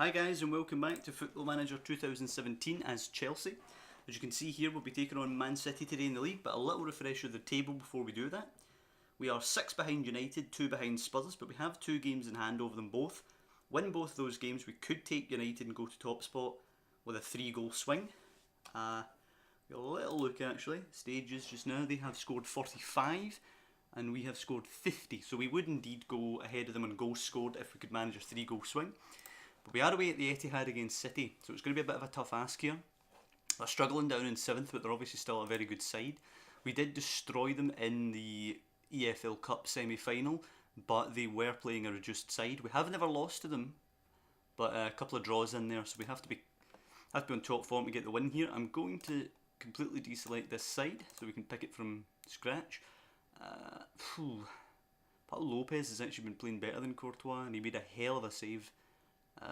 Hi guys and welcome back to Football Manager 2017 as Chelsea. As you can see here, we'll be taking on Man City today in the league, but a little refresher of the table before we do that. We are 6 behind United, 2 behind Spurs, but we have 2 games in hand over them both. Win both those games, we could take United and go to top spot with a 3-goal swing. A little look actually, stages just now, they have scored 45 and we have scored 50, so we would indeed go ahead of them on goals scored if we could manage a 3-goal swing. But we are away at the Etihad against City, so it's going to be a bit of a tough ask here. They're struggling down in 7th, but they're obviously still a very good side. We did destroy them in the EFL Cup semi-final, but they were playing a reduced side. We have never lost to them, but a couple of draws in there, so we have to be on top form to get the win here. I'm going to completely deselect this side, so we can pick it from scratch. Paul Lopez has actually been playing better than Courtois, and he made a hell of a save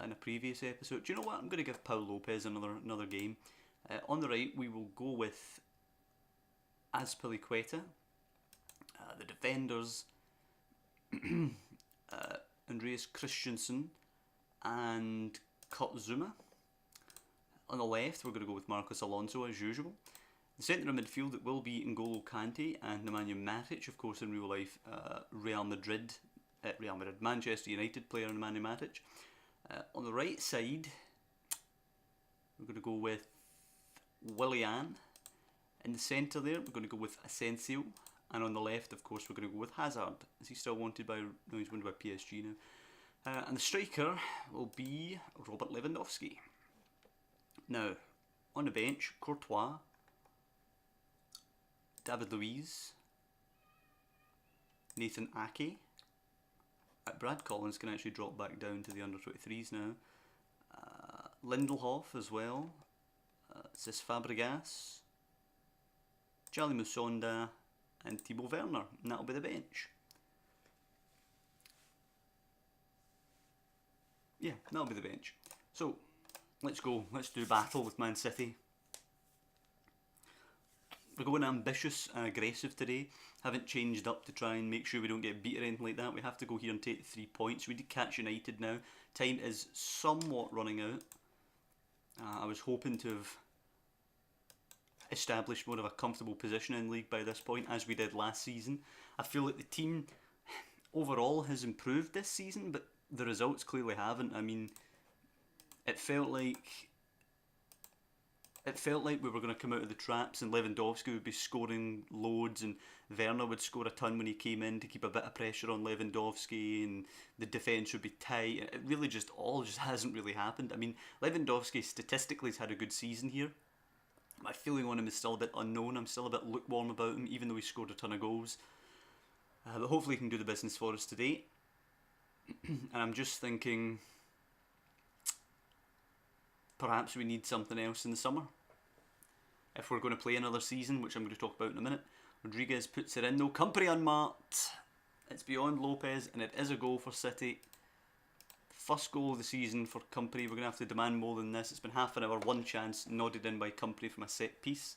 in a previous episode. Do you know what? I'm going to give Paul Lopez another game. On the right, we will go with Azpilicueta. The defenders, Andreas Christensen and Kurt Zuma. On the left, we're going to go with Marcos Alonso as usual. The centre of midfield, it will be N'Golo Kante and Nemanja Matic, of course in real life, Manchester United player Nemanja Matic. On the right side, we're going to go with Willian. In the centre there, we're going to go with Asensio. And on the left, of course, we're going to go with Hazard. Is he still wanted by... No, he's wanted by PSG now. And the striker will be Robert Lewandowski. Now, on the bench, Courtois, David Luiz, Nathan Ake. Brad Collins can actually drop back down to the under-23s now. Lindelhof as well. Cis Fabregas, Charlie Musonda and Timo Werner. And that'll be the bench. Yeah, that'll be the bench. So, let's go. Let's do battle with Man City. We're going ambitious and aggressive today. Haven't changed up to try and make sure we don't get beat or anything like that. We have to go here and take 3 points. We did catch United now. Time is somewhat running out. I was hoping to have established more of a comfortable position in the league by this point, as we did last season. I feel like the team overall has improved this season, but the results clearly haven't. I mean, it felt like we were going to come out of the traps and Lewandowski would be scoring loads and Werner would score a ton when he came in to keep a bit of pressure on Lewandowski and the defence would be tight. It really just hasn't really happened. I mean, Lewandowski statistically has had a good season here. My feeling on him is still a bit unknown. I'm still a bit lukewarm about him, even though he scored a ton of goals. But hopefully he can do the business for us today. And I'm just thinking, perhaps we need something else in the summer. If we're going to play another season, which I'm going to talk about in a minute. Rodriguez puts it in though. Company unmarked. It's beyond Lopez and it is a goal for City. First goal of the season for Company. We're going to have to demand more than this. It's been half an hour, one chance, nodded in by Company from a set piece.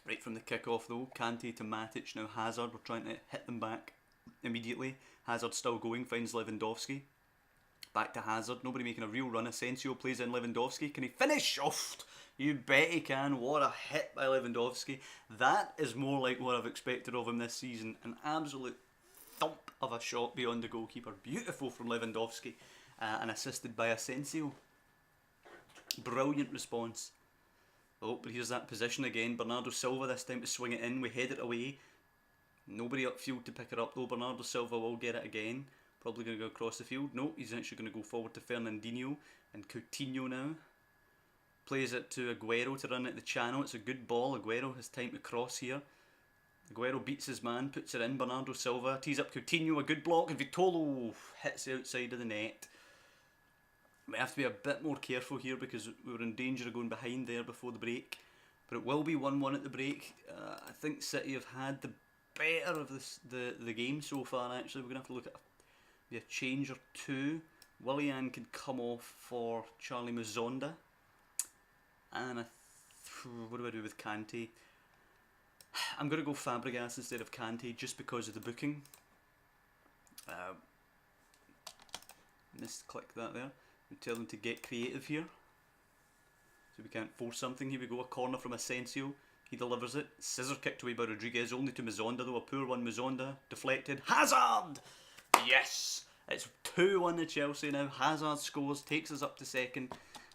Right from the kick-off though, Kante to Matic, now Hazard. We're trying to hit them back immediately. Hazard still going, finds Lewandowski. Back to Hazard, nobody making a real run. Asensio plays in Lewandowski. Can he finish? Oh, you bet he can. What a hit by Lewandowski. That is more like what I've expected of him this season. An absolute thump of a shot beyond the goalkeeper. Beautiful from Lewandowski. And assisted by Asensio. Brilliant response. Oh, but here's that position again. Bernardo Silva this time to swing it in. We head it away. Nobody upfield to pick it up though. Bernardo Silva will get it again. Probably going to go across the field. No, he's actually going to go forward to Fernandinho and Coutinho now. Plays it to Aguero to run at the channel. It's a good ball. Aguero has time to cross here. Aguero beats his man, puts it in. Bernardo Silva tees up Coutinho, a good block. And Vitolo hits the outside of the net. We have to be a bit more careful here because we were in danger of going behind there before the break. But it will be 1-1 at the break. I think City have had the better of the game so far actually. We're going to have to look at a change or two. Willian can come off for Charlie Musonda. And what do I do with Kante? I'm going to go Fabregas instead of Kante just because of the booking. Misclick that there. We tell them to get creative here. So we can't force something. Here we go, a corner from Asensio. He delivers it. Scissor kicked away by Rodriguez, only to Mizonda though. A poor one, Mizonda. Deflected. Hazard! Yes! It's 2-1 to Chelsea now. Hazard scores, takes us up to second.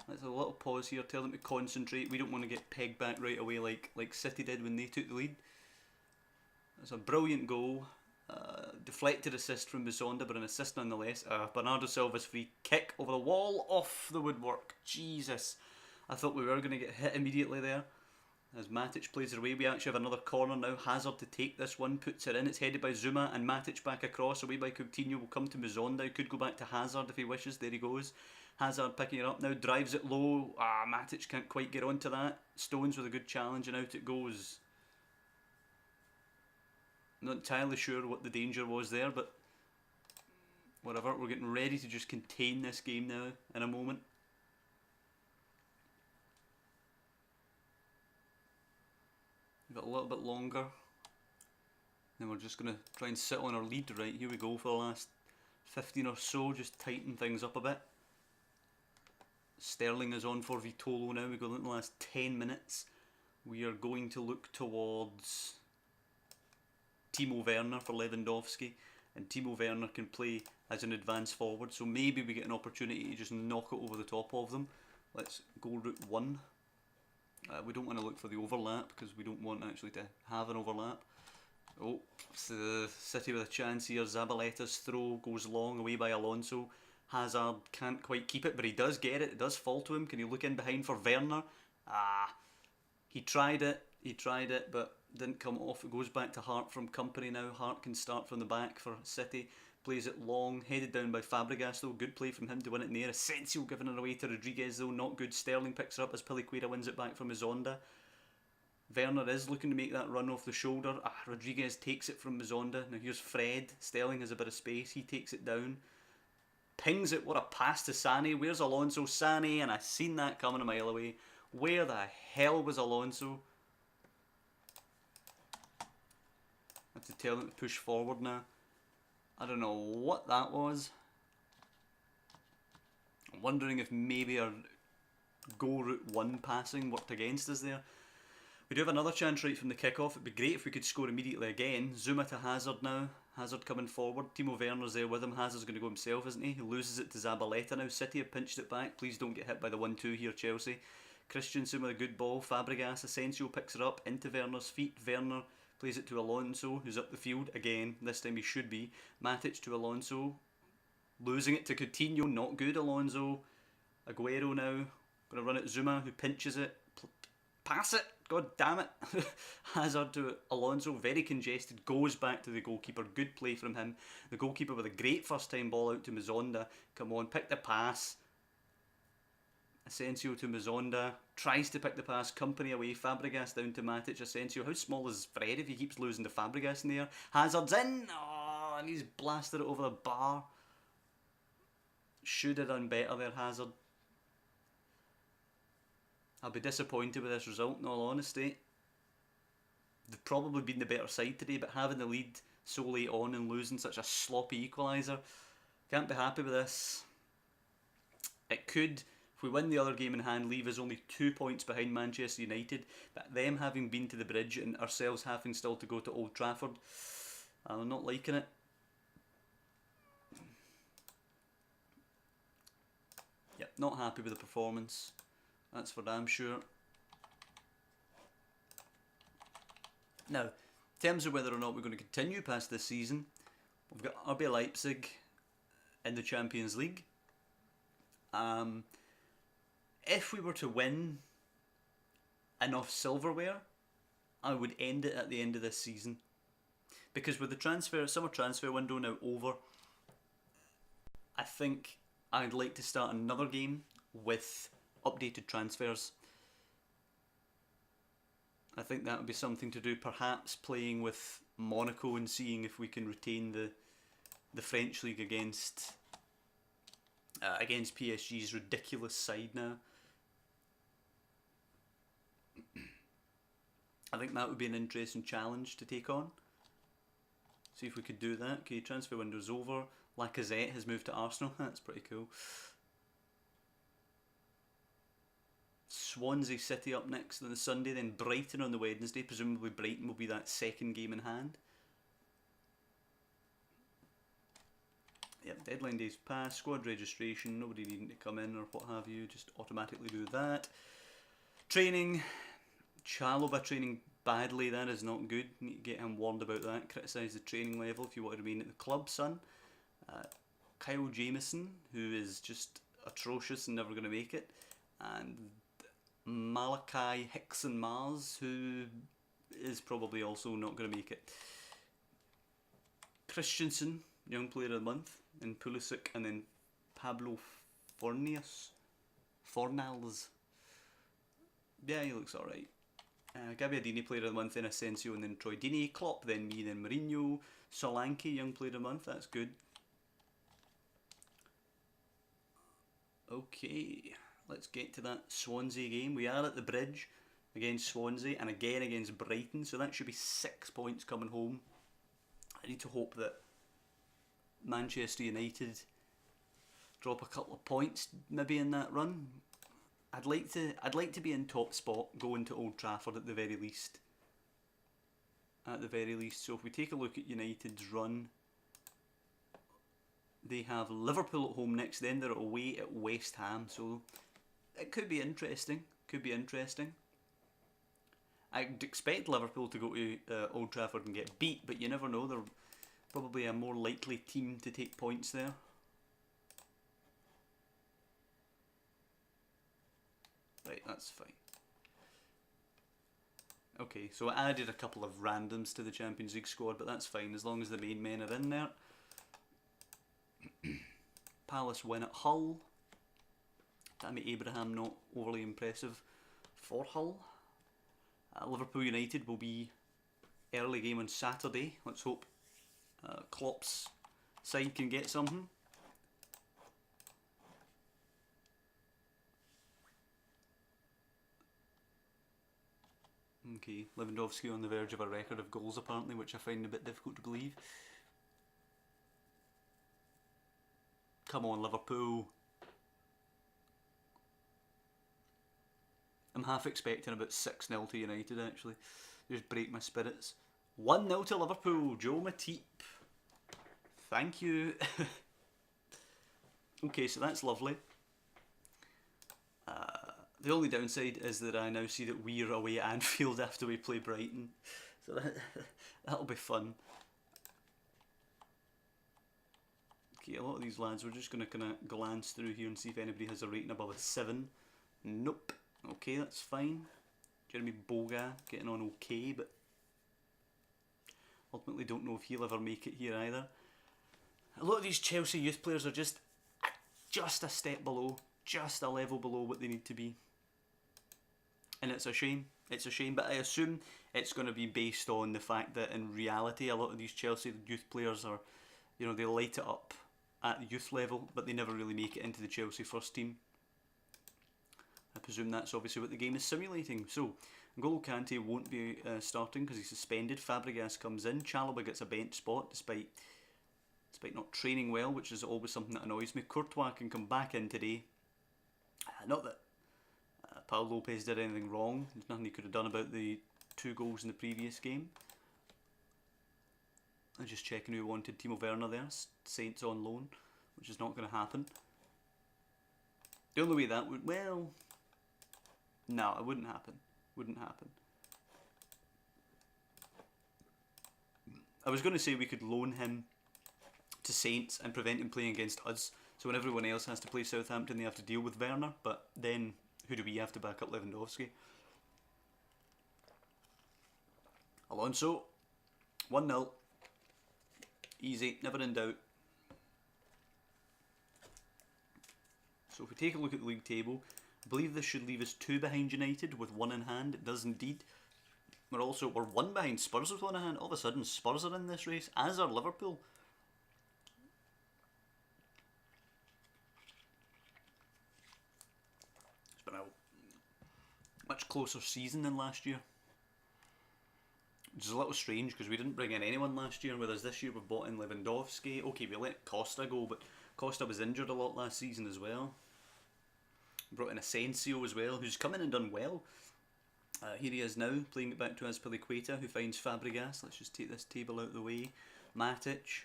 Let's have a little pause here, tell them to concentrate. We don't want to get pegged back right away like City did when they took the lead. That's a brilliant goal. Deflected assist from Mizonda, but an assist nonetheless. Bernardo Silva's free kick over the wall, off the woodwork. Jesus. I thought we were going to get hit immediately there. As Matic plays it away, we actually have another corner now. Hazard to take this one, puts it in. It's headed by Zuma and Matic back across, away by Coutinho. Will come to Mizonda, who could go back to Hazard if he wishes. There he goes. Hazard picking it up now, drives it low. Matic can't quite get onto that. Stones with a good challenge and out it goes. Not entirely sure what the danger was there, but whatever. We're getting ready to just contain this game now in a moment. We've got a little bit longer. Then we're just going to try and sit on our lead. Right, here we go for the last 15 or so. Just tighten things up a bit. Sterling is on for Vitolo now. We've got in the last 10 minutes. We are going to look towards Timo Werner for Lewandowski. And Timo Werner can play as an advance forward. So maybe we get an opportunity to just knock it over the top of them. Let's go route 1. We don't want to look for the overlap because we don't want actually to have an overlap. Oh, City with a chance here. Zabaleta's throw goes long, away by Alonso. Hazard can't quite keep it, but he does get it. It does fall to him. Can he look in behind for Werner? He tried it, but didn't come off. It goes back to Hart from Company now. Hart can start from the back for City. Plays it long, headed down by Fabregas though. Good play from him to win it in the air. Asensio giving it away to Rodriguez though, not good. Sterling picks it up as Piliquera wins it back from Mizonda. Werner is looking to make that run off the shoulder. Rodriguez takes it from Mizonda. Now here's Fred. Sterling has a bit of space. He takes it down. Pings it. What a pass to Sané. Where's Alonso? Sané, and I seen that coming a mile away. Where the hell was Alonso? I have to tell him to push forward now. I don't know what that was. I'm wondering if maybe our go route 1 passing worked against us there. We do have another chance right from the kickoff. It'd be great if we could score immediately again. Zuma to Hazard now. Hazard coming forward. Timo Werner's there with him. Hazard's going to go himself, isn't he? He loses it to Zabaleta now. City have pinched it back. Please don't get hit by the 1-2 here, Chelsea. Christensen with a good ball. Fabregas. Asensio picks it up into Werner's feet. Werner plays it to Alonso, who's up the field again. This time he should be. Matic to Alonso. Losing it to Coutinho. Not good, Alonso. Aguero now. Going to run it. Zuma, who pinches it. Pass it. God damn it. Hazard to Alonso. Very congested. Goes back to the goalkeeper. Good play from him. The goalkeeper with a great first time ball out to Mizonda. Come on, pick the pass. Asensio to Mizonda. Tries to pick the pass. Company away. Fabregas down to Matic. Asensio. How small is Fred if he keeps losing to Fabregas in the air? Hazard's in. Oh, and he's blasted it over the bar. Should have done better there, Hazard. I'll be disappointed with this result, in all honesty. They've probably been the better side today, but having the lead so late on and losing such a sloppy equaliser, can't be happy with this. It could, if we win the other game in hand, leave us only 2 points behind Manchester United, but them having been to the bridge and ourselves having still to go to Old Trafford, I'm not liking it. Yep, not happy with the performance. That's for damn sure. Now, in terms of whether or not we're going to continue past this season, we've got RB Leipzig in the Champions League. If we were to win enough silverware, I would end it at the end of this season. Because with the summer transfer window now over, I think I'd like to start another game with updated transfers. I think that would be something to do, perhaps playing with Monaco and seeing if we can retain the French league against PSG's ridiculous side now. I think that would be an interesting challenge to take on. See if we could do that. Okay, transfer window's over. Lacazette has moved to Arsenal. That's pretty cool. Swansea City up next on the Sunday, then Brighton on the Wednesday. Presumably Brighton will be that second game in hand. Yep, deadline days passed. Squad registration, nobody needing to come in or what have you. Just automatically do that. Training. Chalobah training badly, that is not good. Need to get him warned about that. Criticise the training level if you want to remain at the club, son. Kyle Jamieson, who is just atrocious and never going to make it. And Malachi Hickson Mars, who is probably also not going to make it. Christensen, Young Player of the Month, and Pulisic, and then Pablo Fornals. Yeah, he looks alright. Gabbiadini Player of the Month, then Asensio, and then Troy Deeney. Klopp, then me, then Mourinho. Solanke, Young Player of the Month, that's good. Okay, let's get to that Swansea game. We are at the Bridge against Swansea and again against Brighton, so that should be 6 points coming home. I need to hope that Manchester United drop a couple of points maybe in that run. I'd like to be in top spot going to Old Trafford at the very least. So if we take a look at United's run, they have Liverpool at home next, then they're away at West Ham, so it could be interesting. I'd expect Liverpool to go to Old Trafford and get beat, but you never know. They're probably a more likely team to take points there. Right, that's fine. Okay, so I added a couple of randoms to the Champions League squad, but that's fine as long as the main men are in there. Palace win at Hull. Tammy Abraham not overly impressive for Hull. Liverpool United will be early game on Saturday. Let's hope Klopp's side can get something. Okay, Lewandowski on the verge of a record of goals apparently, which I find a bit difficult to believe. Come on, Liverpool. I'm half expecting about 6-0 to United actually. Just break my spirits. 1-0 to Liverpool, Joe Matip. Thank you. Okay, so that's lovely. The only downside is that I now see that we're away at Anfield after we play Brighton. So that'll be fun. Okay, a lot of these lads, we're just going to kind of glance through here and see if anybody has a rating above a 7. Nope. Okay, that's fine. Jeremy Boga getting on okay, but ultimately don't know if he'll ever make it here either. A lot of these Chelsea youth players are just a step below, just a level below what they need to be. And it's a shame. It's a shame, but I assume it's going to be based on the fact that in reality a lot of these Chelsea youth players are, you know, they light it up at the youth level, but they never really make it into the Chelsea first team. I presume that's obviously what the game is simulating. So, N'Golo Kante won't be starting because he's suspended. Fabregas comes in. Chalobah gets a bench spot despite not training well, which is always something that annoys me. Courtois can come back in today. Not that Paul Lopez did anything wrong. There's nothing he could have done about the 2 goals in the previous game. I'm just checking who wanted Timo Werner there. Saints on loan, which is not going to happen. The only way that would... well... no, it wouldn't happen. Wouldn't happen. I was going to say we could loan him to Saints and prevent him playing against us. So when everyone else has to play Southampton, they have to deal with Werner. But then, who do we have to back up Lewandowski? Alonso, 1-0. Easy, never in doubt. So if we take a look at the league table, I believe this should leave us 2 behind United with 1 in hand. It does indeed. We're 1 behind Spurs with 1 in hand. All of a sudden Spurs are in this race, as are Liverpool. It's been a much closer season than last year. which is a little strange because we didn't bring in anyone last year, whereas this year we brought in Lewandowski. Okay, we let Costa go, but Costa was injured a lot last season as well. Brought in Asensio as well, who's come in and done well. Here he is now, playing it back to Azpilicueta, who finds Fabregas. Let's just take this table out of the way. Matic,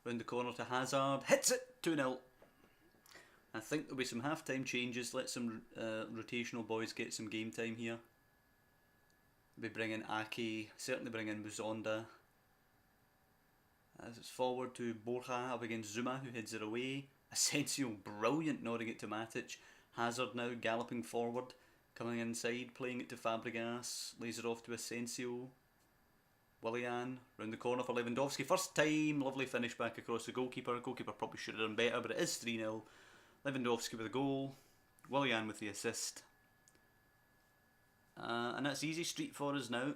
round the corner to Hazard, hits it, 2-0. I think there'll be some half-time changes, let some rotational boys get some game time here. We'll be bringing Ake, certainly bring in Buzonda. As it's forward to Borja up against Zuma, who heads it away. Asensio, brilliant, nodding it to Matic. Hazard now galloping forward, coming inside, playing it to Fabregas, lays it off to Asensio. Willian, round the corner for Lewandowski, first time, lovely finish back across the goalkeeper. Goalkeeper probably should have done better, but it is 3-0. Lewandowski with a goal, Willian with the assist. And that's easy street for us now.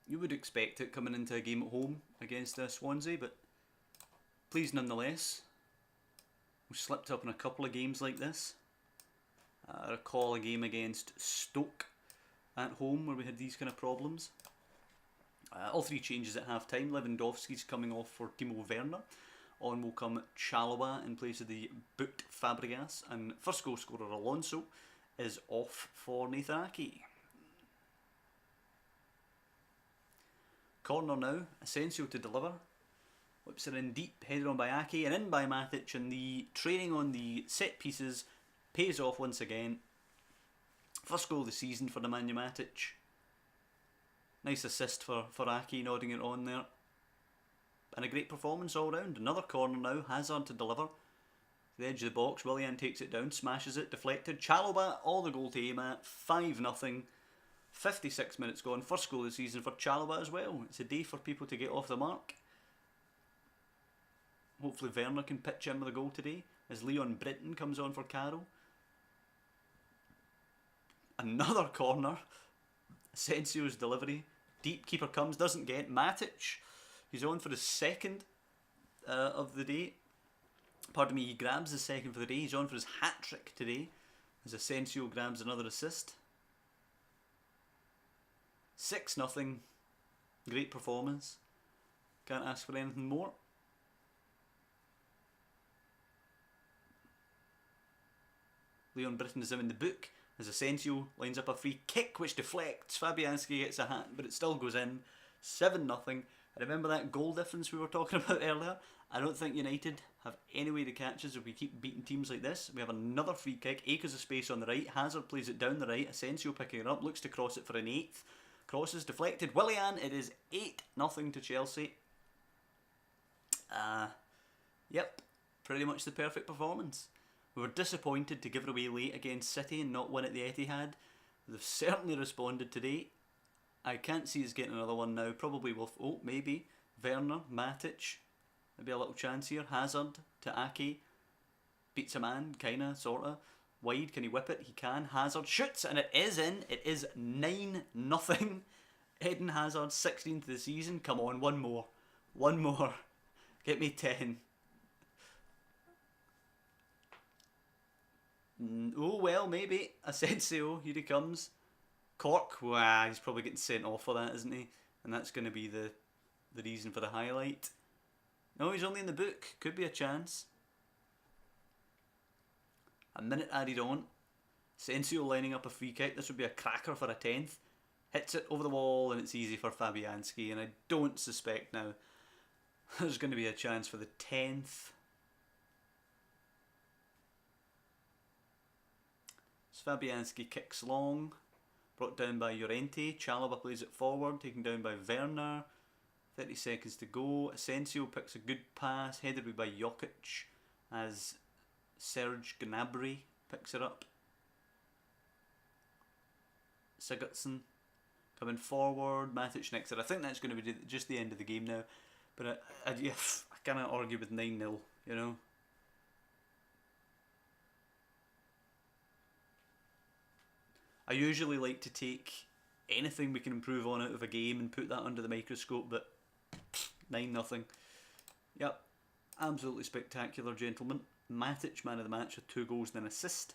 You would expect it coming into a game at home against Swansea, but pleased nonetheless. We've slipped up in a couple of games like this. I recall a game against Stoke at home where we had these kind of problems. All three changes at half time. Lewandowski's coming off for Timo Werner. On will come Chalobah in place of the booked Fabregas. And first goal scorer Alonso is off for Nathan Ake. Corner now. Asensio to deliver. Whips it in deep, headed on by Ake and in by Matic, and the training on the set pieces pays off once again. First goal of the season for Nemanja Matic. Nice assist for Ake, nodding it on there. And a great performance all round. Another corner now, Hazard to deliver. The edge of the box, Willian takes it down, smashes it, deflected. Chalobah, all the goal to aim at, 5-0. 56 minutes gone, first goal of the season for Chalobah as well. It's a day for people to get off the mark. Hopefully Werner can pitch in with a goal today as Leon Britton comes on for Carroll. Another corner. Asensio's delivery. Deep, keeper comes, doesn't get. Matic, he's on for his second of the day. Pardon me, he grabs his second for the day. He's on for his hat-trick today as Asensio grabs another assist. 6-0. Great performance. Can't ask for anything more. Leon Britton is in the book as Asensio lines up a free kick which deflects. Fabianski gets a hat, but it still goes in. 7-0. I remember that goal difference we were talking about earlier. I don't think United have any way to catch us if we keep beating teams like this. We have another free kick. Acres of space on the right. Hazard plays it down the right. Asensio picking it up. Looks to cross it for an 8th. Crosses deflected. Willian. It is 8-0 to Chelsea. Yep. Pretty much the perfect performance. We were disappointed to give it away late against City and not win at the Etihad. They've certainly responded today. I can't see us getting another one now. Probably will. Oh, maybe. Werner, Matic. Maybe a little chance here. Hazard to Ake. Beats a man, kinda, sorta. Wide, can he whip it? He can. Hazard shoots and it is in. It is 9-0. Eden Hazard, 16th of the season. Come on, one more. One more. Get me 10. Oh well, maybe. Asensio, here he comes. Cork, wow, he's probably getting sent off for that, isn't he? And that's going to be the reason for the highlight. No, he's only in the book. Could be a chance. A minute added on. Asensio lining up a free kick. This would be a cracker for a 10th. Hits it over the wall and it's easy for Fabianski. And I don't suspect now there's going to be a chance for the 10th. Fabianski kicks long, brought down by Llorente. Chalobah plays it forward, taken down by Werner. 30 seconds to go. Asensio picks a good pass, headed away by Jokic as Serge Gnabry picks it up. Sigurdsson coming forward. Matic next it. I think that's going to be just the end of the game now. But I cannot argue with 9-0, you know. I usually like to take anything we can improve on out of a game and put that under the microscope, but 9-0. Yep, absolutely spectacular, gentlemen. Matic, man of the match with 2 goals and an assist.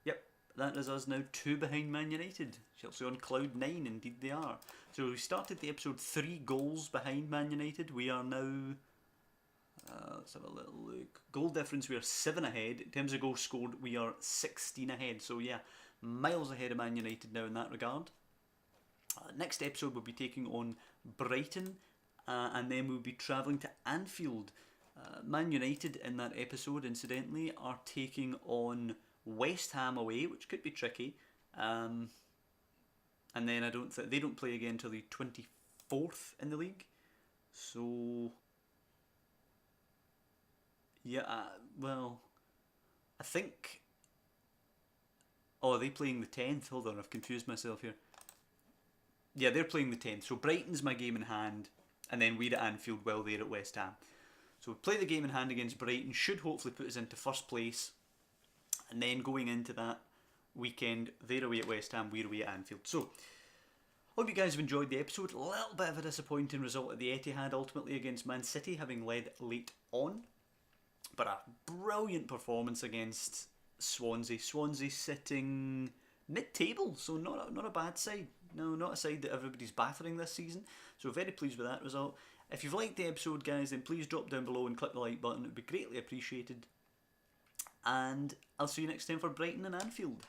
Yep, that is us now 2 behind Man United. Chelsea on cloud 9, indeed they are. So we started the episode 3 goals behind Man United. We are now, let's have a little look. Goal difference, we are 7 ahead. In terms of goals scored, we are 16 ahead. So yeah, miles ahead of Man United now in that regard. Next episode we'll be taking on Brighton, and then we'll be travelling to Anfield. Man United in that episode, incidentally, are taking on West Ham away, which could be tricky. And then they don't play again until the 24th in the league. So yeah, well, I think. Oh, are they playing the 10th? Hold on, I've confused myself here. Yeah, they're playing the 10th. So Brighton's my game in hand, and then we're at Anfield while they're at West Ham. So we play the game in hand against Brighton, should hopefully put us into first place. And then going into that weekend, they're away at West Ham, we're away at Anfield. So, hope you guys have enjoyed the episode. A little bit of a disappointing result at the Etihad ultimately against Man City, having led late on. But a brilliant performance against Swansea. Swansea sitting mid-table, so not a bad side. No, not a side that everybody's battering this season. So very pleased with that result. If you've liked the episode, guys, then please drop down below and click the like button. It would be greatly appreciated. And I'll see you next time for Brighton and Anfield.